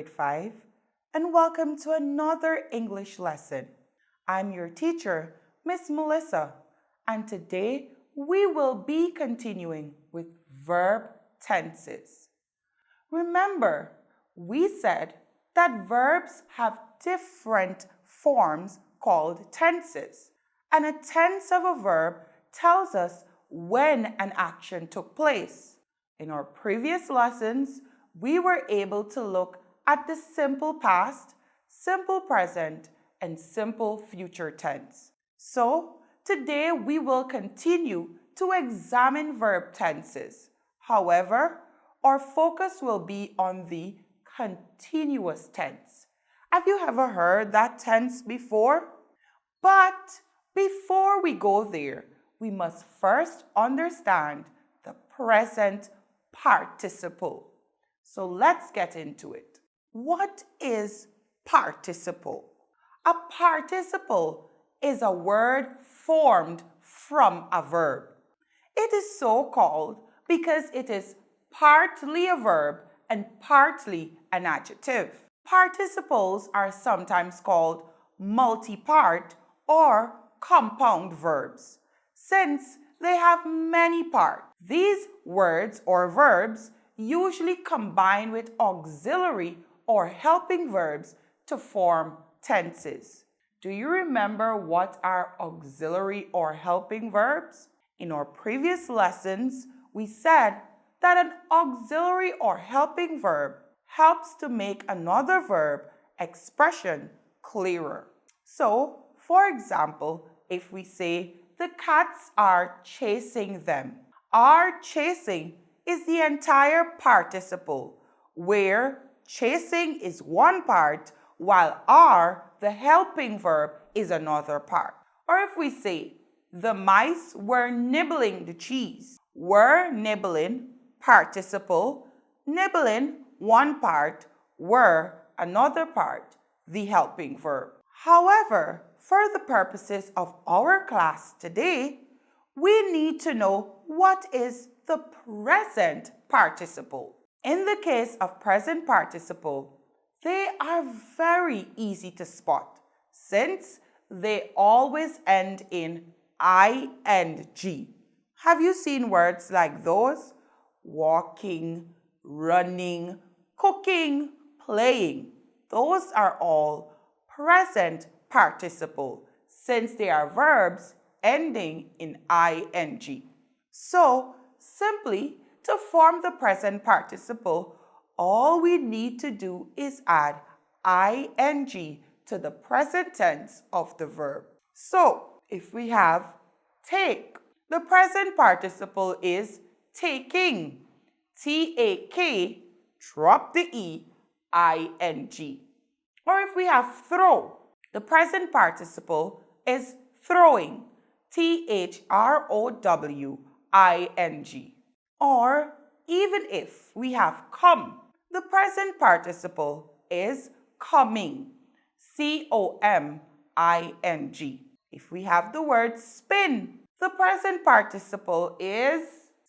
grade 5, and welcome to another English lesson. I'm your teacher, Miss Melissa, and today we will be continuing with verb tenses. Remember, we said that verbs have different forms called tenses, and a tense of a verb tells us when an action took place. In our previous lessons, we were able to look at the simple past, simple present, and simple future tense. So, today we will continue to examine verb tenses. However, our focus will be on the continuous tense. Have you ever heard that tense before? But before we go there, we must first understand the present participle. So let's get into it. What is participle? A participle is a word formed from a verb. It is so called because it is partly a verb and partly an adjective. Participles are sometimes called multi-part or compound verbs, since they have many parts. These words or verbs usually combine with auxiliary or helping verbs to form tenses. Do you remember what are auxiliary or helping verbs? In our previous lessons, we said that an auxiliary or helping verb helps to make another verb expression clearer. So, for example, if we say, the cats are chasing them, are chasing is the entire participle, where chasing is one part, while are, the helping verb, is another part. Or if we say, the mice were nibbling the cheese, were nibbling, participle, nibbling, one part, were, another part, the helping verb. However, for the purposes of our class today, we need to know what is the present participle. In the case of present participle, they are very easy to spot since they always end in ing. Have you seen words like those? Walking, running, cooking, playing. Those are all present participle since they are verbs ending in ing. So, simply to form the present participle, all we need to do is add ing to the present tense of the verb. So, if we have take, the present participle is taking. T-A-K, drop the E, I-N-G. Or if we have throw, the present participle is throwing. T-H-R-O-W-I-N-G. Or even if we have come, the present participle is coming. C-O-M-I-N-G. If we have the word spin, the present participle is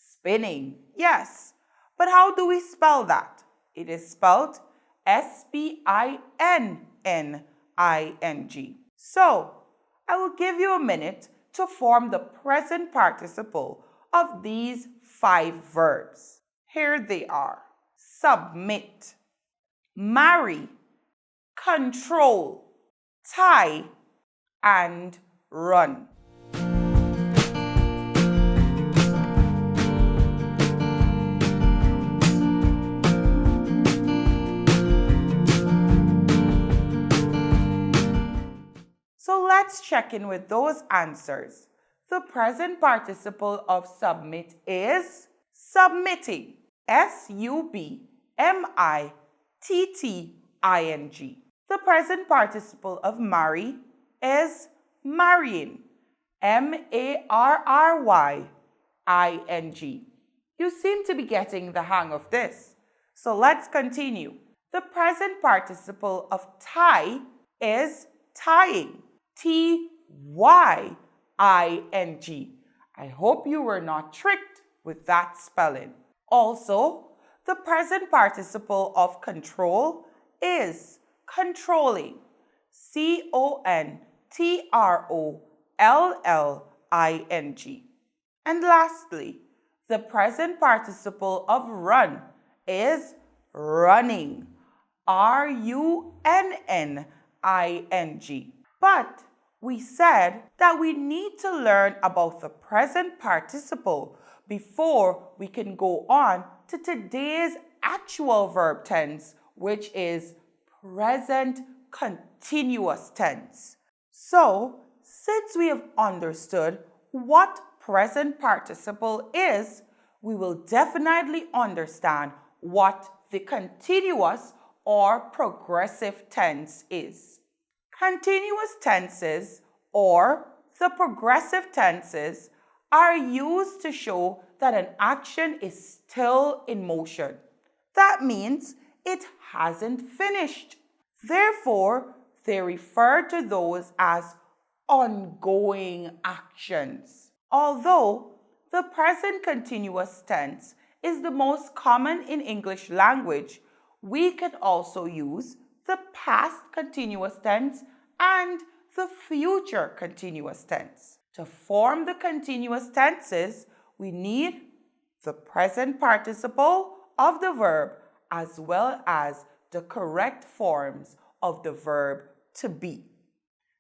spinning. Yes, but how do we spell that? It is spelled S-P-I-N-N-I-N-G. So, I will give you a minute to form the present participle of these 5 verbs. Here they are. Submit, marry, control, tie, and run. So let's check in with those answers. The present participle of submit is submitting. S-U-B-M-I-T-T-I-N-G. The present participle of marry is marrying. M-A-R-R-Y-I-N-G. You seem to be getting the hang of this. So let's continue. The present participle of tie is tying. T-Y-I-N-G. I hope you were not tricked with that spelling. Also, the present participle of control is controlling. Controlling. And lastly, the present participle of run is running. Running. But we said that we need to learn about the present participle before we can go on to today's actual verb tense, which is present continuous tense. So, since we have understood what present participle is, we will definitely understand what the continuous or progressive tense is. Continuous tenses or the progressive tenses are used to show that an action is still in motion. That means it hasn't finished. Therefore, they refer to those as ongoing actions. Although the present continuous tense is the most common in English language, we can also use the past continuous tense and the future continuous tense. To form the continuous tenses, we need the present participle of the verb as well as the correct forms of the verb to be.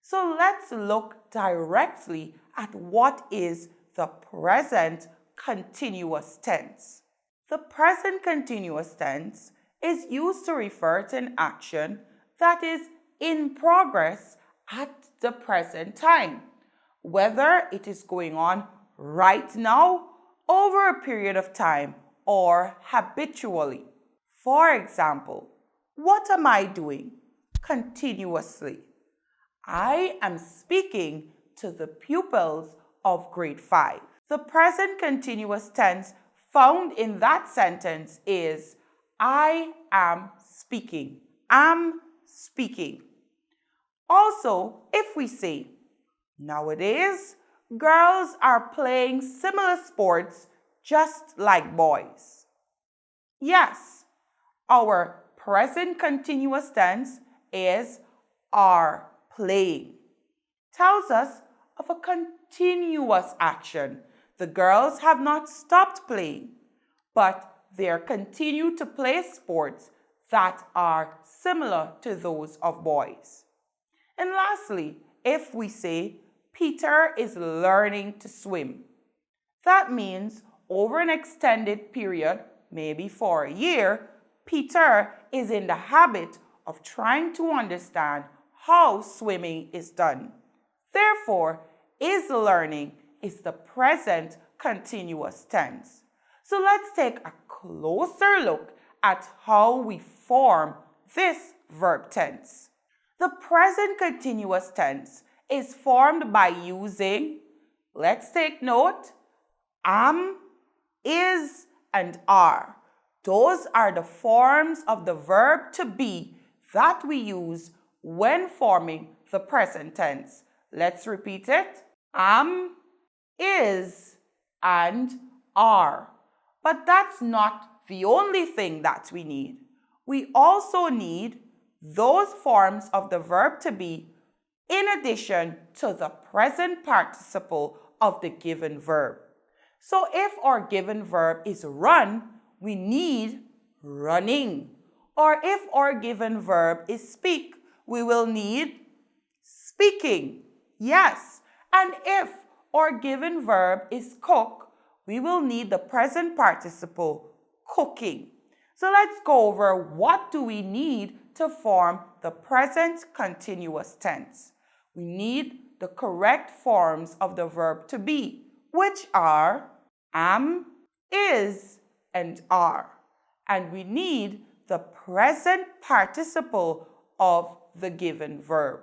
So let's look directly at what is the present continuous tense. The present continuous tense is used to refer to an action that is in progress at the present time, whether it is going on right now, over a period of time, or habitually. For example, what am I doing continuously? I am speaking to the pupils of grade 5. The present continuous tense found in that sentence is I am speaking. Am speaking. Also, if we say, nowadays, girls are playing similar sports just like boys. Yes, our present continuous tense is are playing. Tells us of a continuous action. The girls have not stopped playing, but they continue to play sports that are similar to those of boys. And lastly, if we say Peter is learning to swim, that means over an extended period, maybe for a year, Peter is in the habit of trying to understand how swimming is done. Therefore, is learning is the present continuous tense. So let's take a closer look at how we form this verb tense. The present continuous tense is formed by using, let's take note, am, is, and are. Those are the forms of the verb to be that we use when forming the present tense. Let's repeat it. Am, is, and are. But that's not the only thing that we need. We also need those forms of the verb to be in addition to the present participle of the given verb. So if our given verb is run, we need running. Or if our given verb is speak, we will need speaking. Yes. And if our given verb is cook, we will need the present participle cooking. So let's go over what do we need to form the present continuous tense. We need the correct forms of the verb to be, which are am, is, and are. And we need the present participle of the given verb.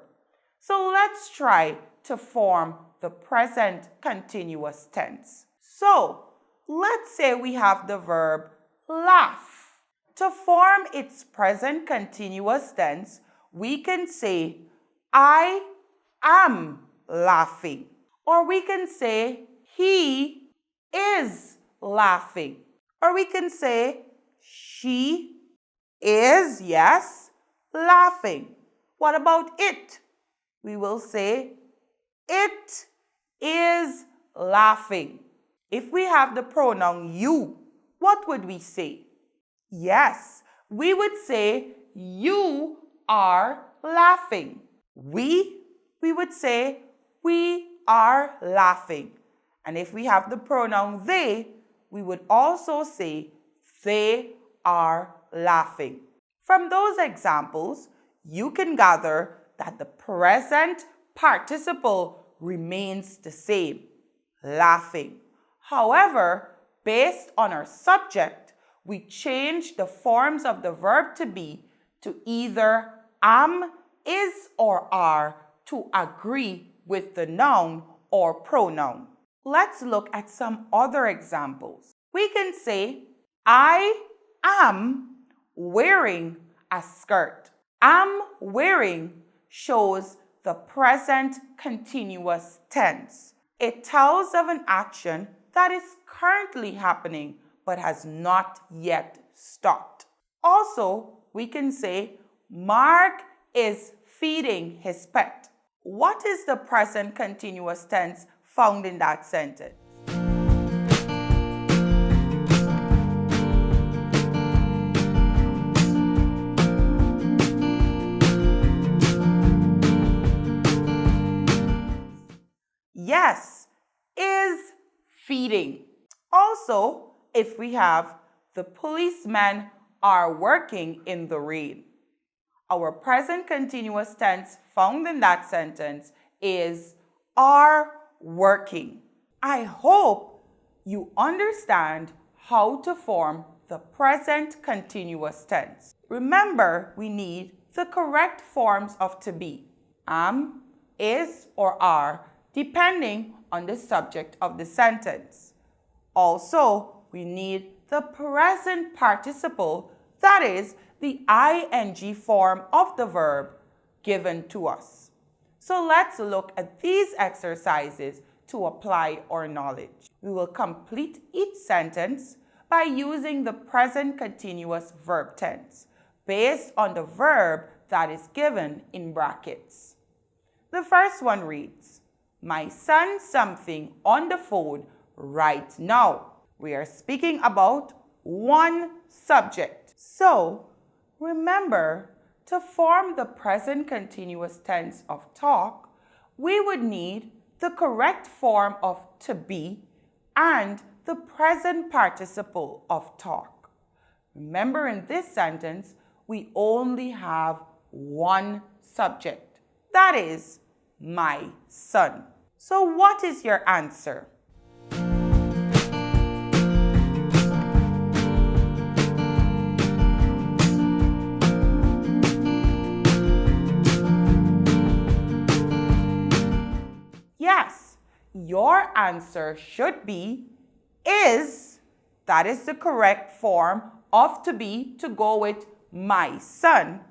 So let's try to form the present continuous tense. So let's say we have the verb laugh. To form its present continuous tense, we can say, I am laughing. Or we can say, he is laughing. Or we can say, she is, yes, laughing. What about it? We will say, it is laughing. If we have the pronoun you, what would we say? Yes, we would say, you are laughing. We would say, we are laughing. And if we have the pronoun they, we would also say, they are laughing. From those examples, you can gather that the present participle remains the same, laughing. However, based on our subject, we change the forms of the verb to be to either am, is, or are to agree with the noun or pronoun. Let's look at some other examples. We can say, I am wearing a skirt. Am wearing shows the present continuous tense. It tells of an action that is currently happening but has not yet stopped. Also, we can say, Mark is feeding his pet. What is the present continuous tense found in that sentence? Yes, is feeding. Also, if we have the policemen are working in the rain, our present continuous tense found in that sentence is are working. I hope you understand how to form the present continuous tense. Remember, we need the correct forms of to be, am, is, or are, depending on the subject of the sentence. Also, we need the present participle, that is, the ing form of the verb given to us. So let's look at these exercises to apply our knowledge. We will complete each sentence by using the present continuous verb tense based on the verb that is given in brackets. The first one reads, my son something on the phone right now. We are speaking about one subject. So, remember, to form the present continuous tense of talk, we would need the correct form of to be and the present participle of talk. Remember, in this sentence, we only have one subject. That is, my son. So what is your answer? Yes, your answer should be is. That is the correct form of to be to go with my son.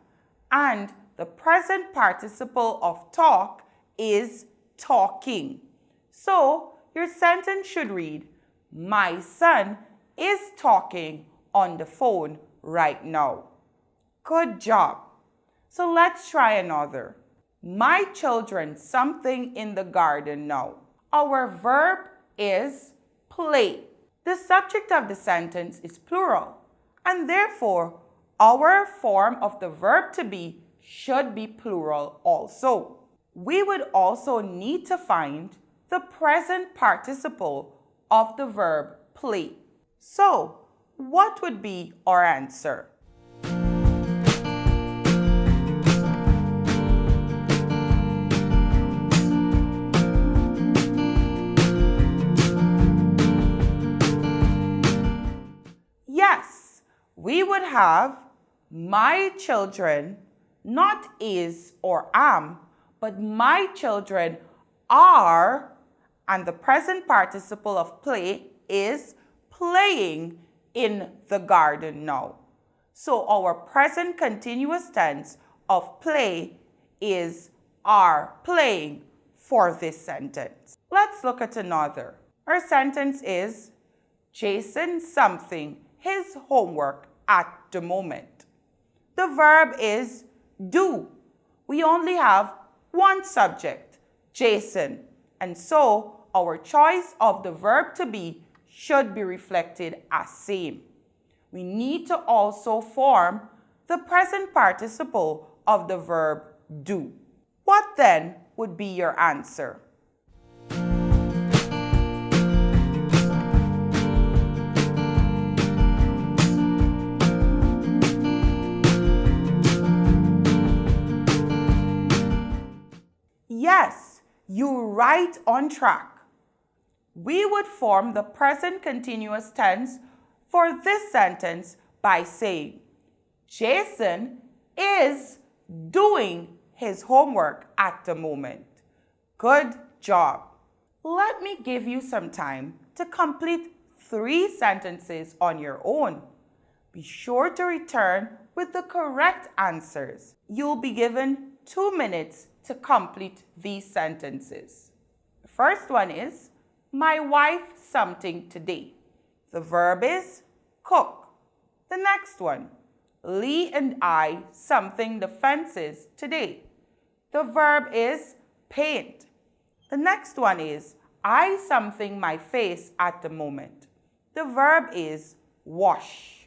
And the present participle of talk is talking. So your sentence should read, my son is talking on the phone right now. Good job. So let's try another. My children something in the garden now. Our verb is play. The subject of the sentence is plural, and therefore our form of the verb to be should be plural also. We would also need to find the present participle of the verb play. So, what would be our answer? Yes, we would have my children, not is or am, but my children are, and the present participle of play is playing in the garden now. So our present continuous tense of play is are playing for this sentence. Let's look at another. Our sentence is Jason something his homework at the moment. The verb is do. We only have one subject, Jason, and so our choice of the verb to be should be reflected as same. We need to also form the present participle of the verb do. What then would be your answer? Yes, you're right on track. We would form the present continuous tense for this sentence by saying, Jason is doing his homework at the moment. Good job. Let me give you some time to complete 3 sentences on your own. Be sure to return with the correct answers. You'll be given 2 minutes to complete these sentences. The first one is, my wife something today. The verb is cook. The next one, Lee and I something the fences today. The verb is paint. The next one is, I something my face at the moment. The verb is wash.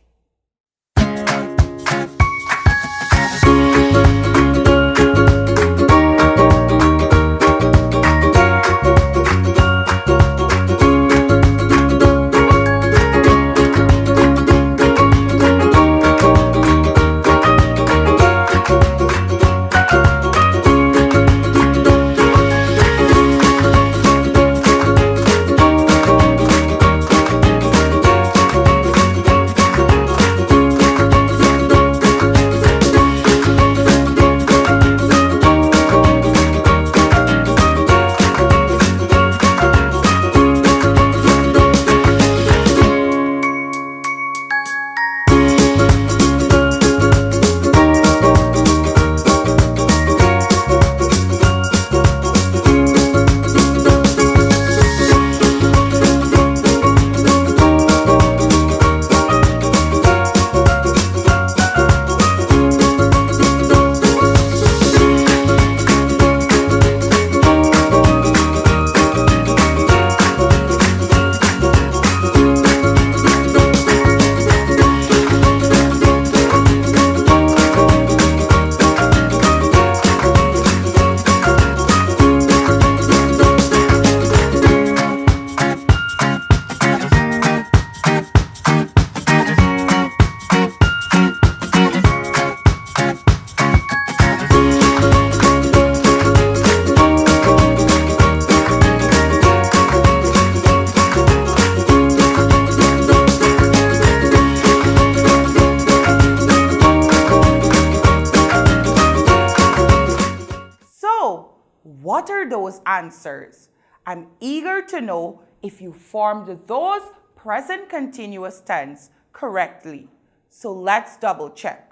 What are those answers? I'm eager to know if you formed those present continuous tense correctly. So let's double check.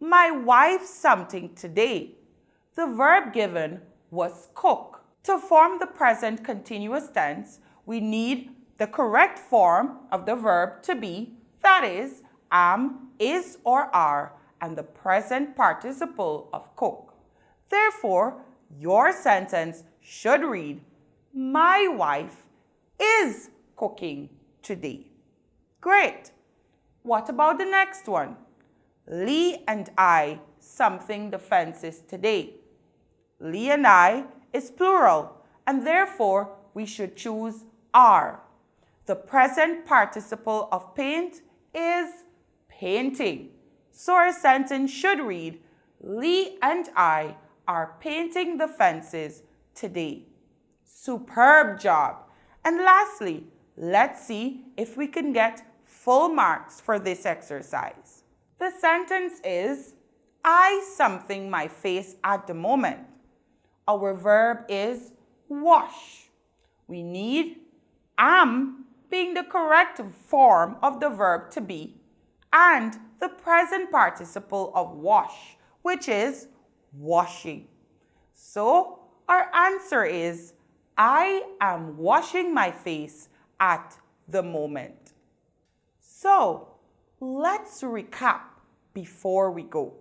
My wife something today. The verb given was cook. To form the present continuous tense, we need the correct form of the verb to be, that is, am, is, or are, and the present participle of cook. Therefore, your sentence should read, my wife is cooking today. Great. What about the next one? Lee and I something the fences today. Lee and I is plural, and therefore we should choose are. The present participle of paint is painting. So our sentence should read, Lee and I are painting the fences today. Superb job. And lastly, let's see if we can get full marks for this exercise. The sentence is, I something my face at the moment. Our verb is wash. We need am being the correct form of the verb to be and the present participle of wash, which is washing. So our answer is, I am washing my face at the moment. So let's recap before we go.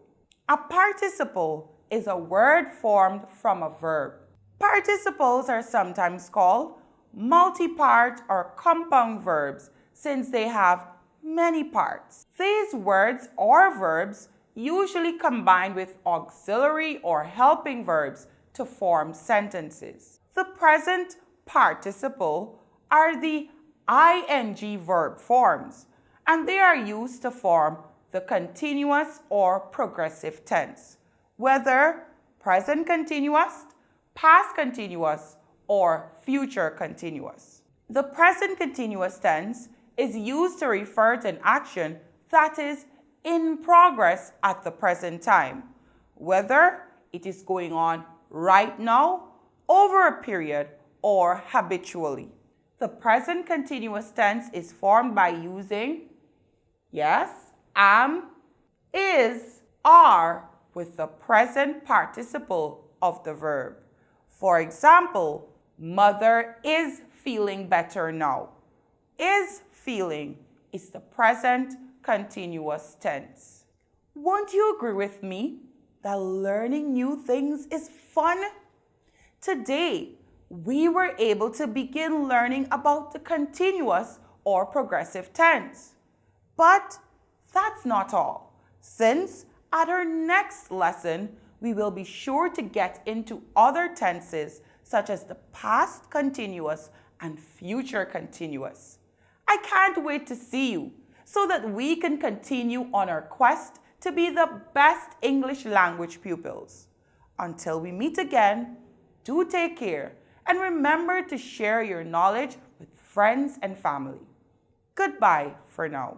A participle is a word formed from a verb. Participles are sometimes called multi-part or compound verbs since they have many parts. These words or verbs usually combine with auxiliary or helping verbs to form sentences. The present participle are the ing verb forms, and they are used to form the continuous or progressive tense, whether present continuous, past continuous, or future continuous. The present continuous tense is used to refer to an action that is in progress at the present time, whether it is going on right now, over a period, or habitually. The present continuous tense is formed by using, yes, am, is, are with the present participle of the verb. For example, mother is feeling better now. Is feeling is the present continuous tense. Won't you agree with me that learning new things is fun? Today, we were able to begin learning about the continuous or progressive tense. But that's not all, since at our next lesson, we will be sure to get into other tenses such as the past continuous and future continuous. I can't wait to see you so that we can continue on our quest to be the best English language pupils. Until we meet again, do take care and remember to share your knowledge with friends and family. Goodbye for now.